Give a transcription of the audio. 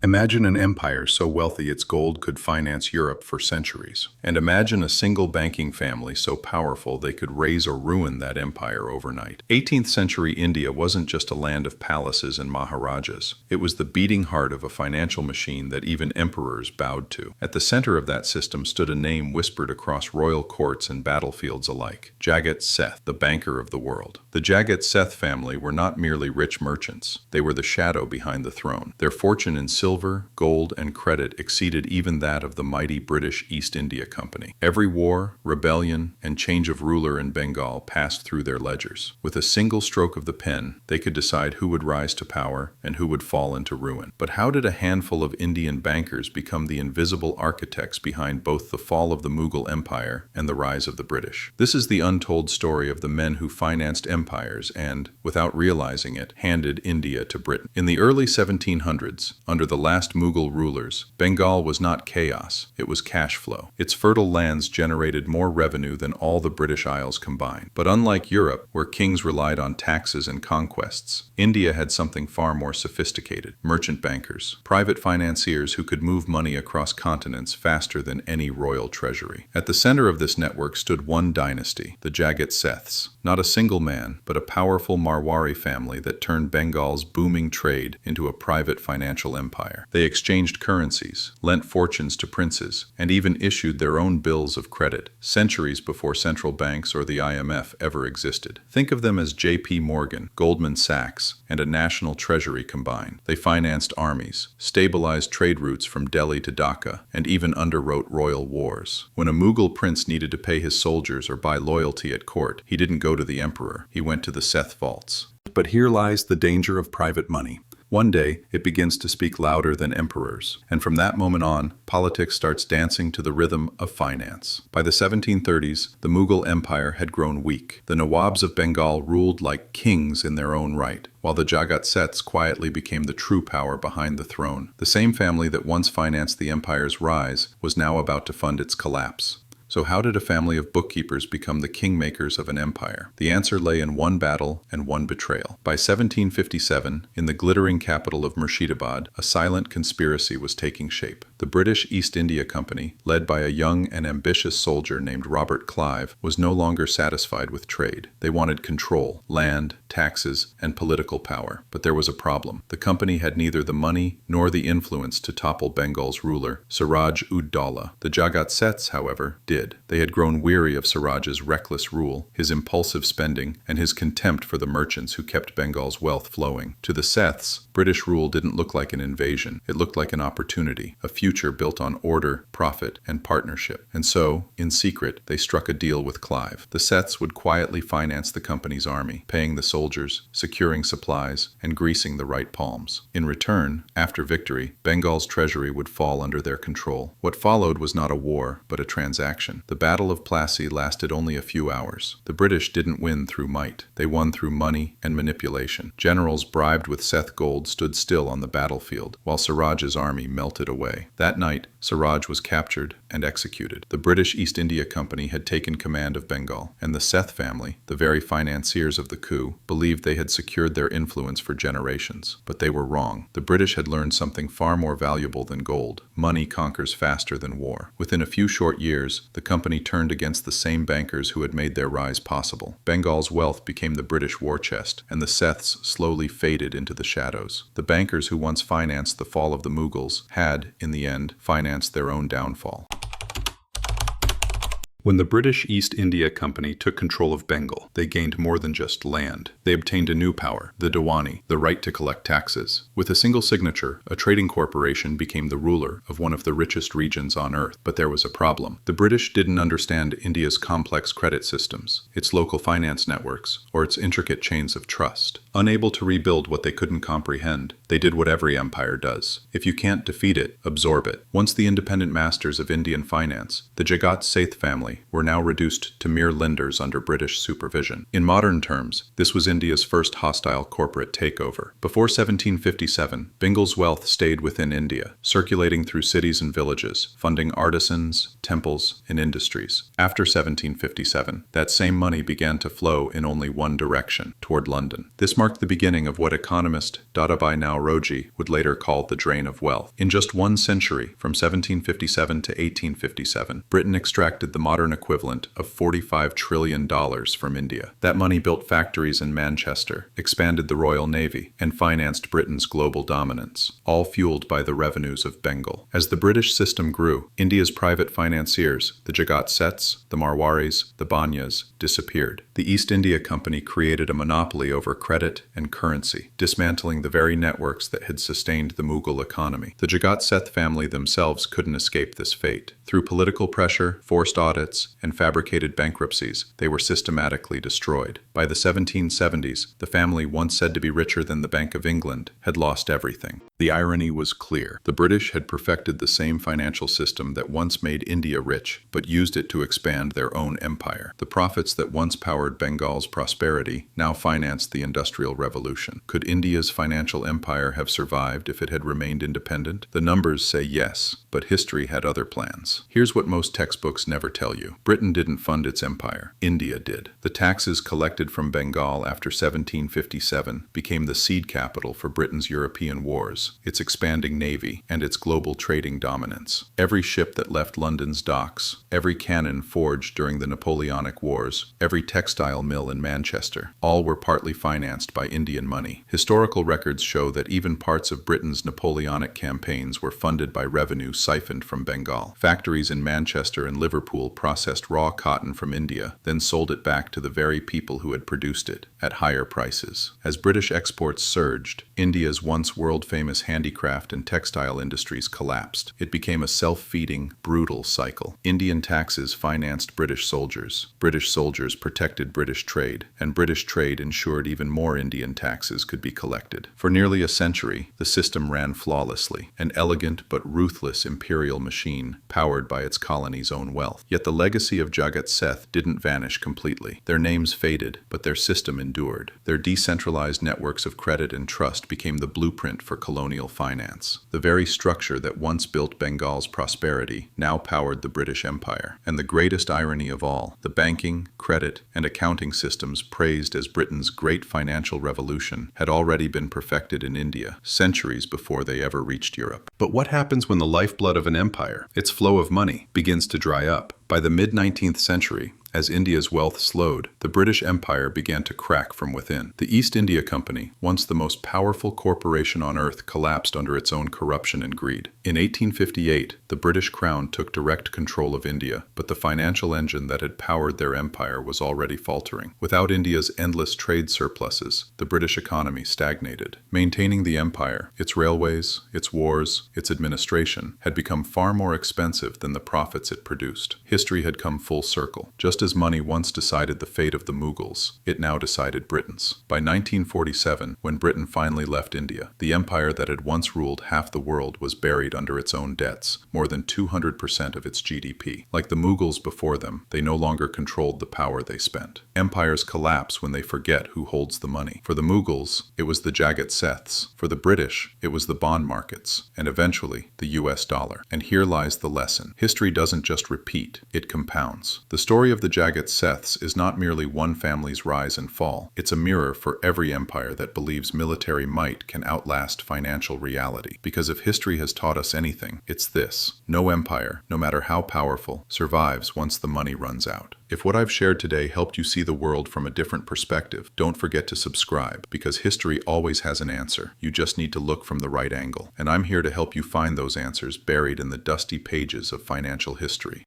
Imagine an empire so wealthy its gold could finance Europe for centuries. And imagine a single banking family so powerful they could raise or ruin that empire overnight. 18th century India wasn't just a land of palaces and maharajas. It was the beating heart of a financial machine that even emperors bowed to. At the center of that system stood a name whispered across royal courts and battlefields alike: Jagat Seth, the banker of the world. The Jagat Seth family were not merely rich merchants. They were the shadow behind the throne. Their fortune in silver, gold, and credit exceeded even that of the mighty British East India Company. Every war, rebellion, and change of ruler in Bengal passed through their ledgers. With a single stroke of the pen, they could decide who would rise to power and who would fall into ruin. But how did a handful of Indian bankers become the invisible architects behind both the fall of the Mughal Empire and the rise of the British? This is the untold story of the men who financed empires and, without realizing it, handed India to Britain. In the early 1700s, under the last Mughal rulers, Bengal was not chaos, it was cash flow. Its fertile lands generated more revenue than all the British Isles combined. But unlike Europe, where kings relied on taxes and conquests, India had something far more sophisticated: merchant bankers, private financiers who could move money across continents faster than any royal treasury. At the center of this network stood one dynasty, the Jagat Seths. Not a single man, but a powerful Marwari family that turned Bengal's booming trade into a private financial empire. They exchanged currencies, lent fortunes to princes, and even issued their own bills of credit, centuries before central banks or the IMF ever existed. Think of them as J.P. Morgan, Goldman Sachs, and a national treasury combined. They financed armies, stabilized trade routes from Delhi to Dhaka, and even underwrote royal wars. When a Mughal prince needed to pay his soldiers or buy loyalty at court, he didn't go to the emperor, he went to the Seth vaults. But here lies the danger of private money. One day, it begins to speak louder than emperors, and from that moment on, politics starts dancing to the rhythm of finance. By the 1730s, the Mughal Empire had grown weak. The Nawabs of Bengal ruled like kings in their own right, while the Jagat Seths quietly became the true power behind the throne. The same family that once financed the empire's rise was now about to fund its collapse. So how did a family of bookkeepers become the kingmakers of an empire? The answer lay in one battle and one betrayal. By 1757, in the glittering capital of Murshidabad, a silent conspiracy was taking shape. The British East India Company, led by a young and ambitious soldier named Robert Clive, was no longer satisfied with trade. They wanted control, land, taxes, and political power. But there was a problem. The company had neither the money nor the influence to topple Bengal's ruler, Siraj-ud-Daulah. The Jagat Seths, however, did. They had grown weary of Siraj's reckless rule, his impulsive spending, and his contempt for the merchants who kept Bengal's wealth flowing. To the Seths, British rule didn't look like an invasion. It looked like an opportunity, a future built on order, profit, and partnership. And so, in secret, they struck a deal with Clive. The Seths would quietly finance the company's army, paying the soldiers, securing supplies, and greasing the right palms. In return, after victory, Bengal's treasury would fall under their control. What followed was not a war, but a transaction. The Battle of Plassey lasted only a few hours. The British didn't win through might. They won through money and manipulation. Generals bribed with Seth gold stood still on the battlefield, while Siraj's army melted away. That night, Siraj was captured and executed. The British East India Company had taken command of Bengal, and the Seth family, the very financiers of the coup, believed they had secured their influence for generations. But they were wrong. The British had learned something far more valuable than gold. Money conquers faster than war. Within a few short years, the company turned against the same bankers who had made their rise possible. Bengal's wealth became the British war chest, and the Seths slowly faded into the shadows. The bankers who once financed the fall of the Mughals had, in the end, financed their own downfall. When the British East India Company took control of Bengal, they gained more than just land. They obtained a new power, the Diwani, the right to collect taxes. With a single signature, a trading corporation became the ruler of one of the richest regions on earth. But there was a problem. The British didn't understand India's complex credit systems, its local finance networks, or its intricate chains of trust. Unable to rebuild what they couldn't comprehend, they did what every empire does. If you can't defeat it, absorb it. Once the independent masters of Indian finance, the Jagat Seths family family were now reduced to mere lenders under British supervision. In modern terms, this was India's first hostile corporate takeover. Before 1757, Bengal's wealth stayed within India, circulating through cities and villages, funding artisans, temples, and industries. After 1757, that same money began to flow in only one direction, toward London. This marked the beginning of what economist Dadabhai Naoroji would later call the drain of wealth. In just one century, from 1757 to 1857, Britain extracted the modern equivalent of $45 trillion from India. That money built factories in Manchester, expanded the Royal Navy, and financed Britain's global dominance, all fueled by the revenues of Bengal. As the British system grew, India's private financiers, the Jagat Seths, the Marwaris, the Banyas, disappeared. The East India Company created a monopoly over credit and currency, dismantling the very networks that had sustained the Mughal economy. The Jagat Seth family themselves couldn't escape this fate. Through political pressure, forced audits, and fabricated bankruptcies, they were systematically destroyed. By the 1770s, the family, once said to be richer than the Bank of England, had lost everything. The irony was clear. The British had perfected the same financial system that once made India rich, but used it to expand their own empire. The profits that once powered Bengal's prosperity now financed the Industrial Revolution. Could India's financial empire have survived if it had remained independent? The numbers say yes, but history had other plans. Here's what most textbooks never tell you. Britain didn't fund its empire. India did. The taxes collected from Bengal after 1757 became the seed capital for Britain's European wars, its expanding navy, and its global trading dominance. Every ship that left London's docks, every cannon forged during the Napoleonic Wars, every textile mill in Manchester, all were partly financed by Indian money. Historical records show that even parts of Britain's Napoleonic campaigns were funded by revenue siphoned from Bengal. Factories in Manchester and Liverpool processed raw cotton from India, then sold it back to the very people who had produced it, at higher prices. As British exports surged, India's once world-famous handicraft and textile industries collapsed. It became a self-feeding, brutal cycle. Indian taxes financed British soldiers protected British trade, and British trade ensured even more Indian taxes could be collected. For nearly a century, the system ran flawlessly, an elegant but ruthless imperial machine powered by its colony's own wealth. Yet the legacy of Jagat Seth didn't vanish completely. Their names faded, but their system endured. Their decentralized networks of credit and trust became the blueprint for colonial finance. The very structure that once built Bengal's prosperity now powered the British Empire. And the greatest irony of all, the banking, credit, and accounting systems praised as Britain's great financial revolution had already been perfected in India, centuries before they ever reached Europe. But what happens when the lifeblood of an empire, its flow of money, begins to dry up? By the mid-19th century, as India's wealth slowed, the British Empire began to crack from within. The East India Company, once the most powerful corporation on earth, collapsed under its own corruption and greed. In 1858, the British Crown took direct control of India, but the financial engine that had powered their empire was already faltering. Without India's endless trade surpluses, the British economy stagnated. Maintaining the empire, its railways, its wars, its administration, had become far more expensive than the profits it produced. History had come full circle. Just as money once decided the fate of the Mughals, it now decided Britain's. By 1947, when Britain finally left India, the empire that had once ruled half the world was buried under its own debts, more than 200% of its GDP. Like the Mughals before them, they no longer controlled the power they spent. Empires collapse when they forget who holds the money. For the Mughals, it was the Jagat Seths. For the British, it was the bond markets, and eventually, the US dollar. And here lies the lesson. History doesn't just repeat, it compounds. The story of the Jagat Seths is not merely one family's rise and fall. It's a mirror for every empire that believes military might can outlast financial reality. Because if history has taught us anything, it's this: no empire, no matter how powerful, survives once the money runs out. If what I've shared today helped you see the world from a different perspective, don't forget to subscribe, because history always has an answer. You just need to look from the right angle. And I'm here to help you find those answers buried in the dusty pages of financial history.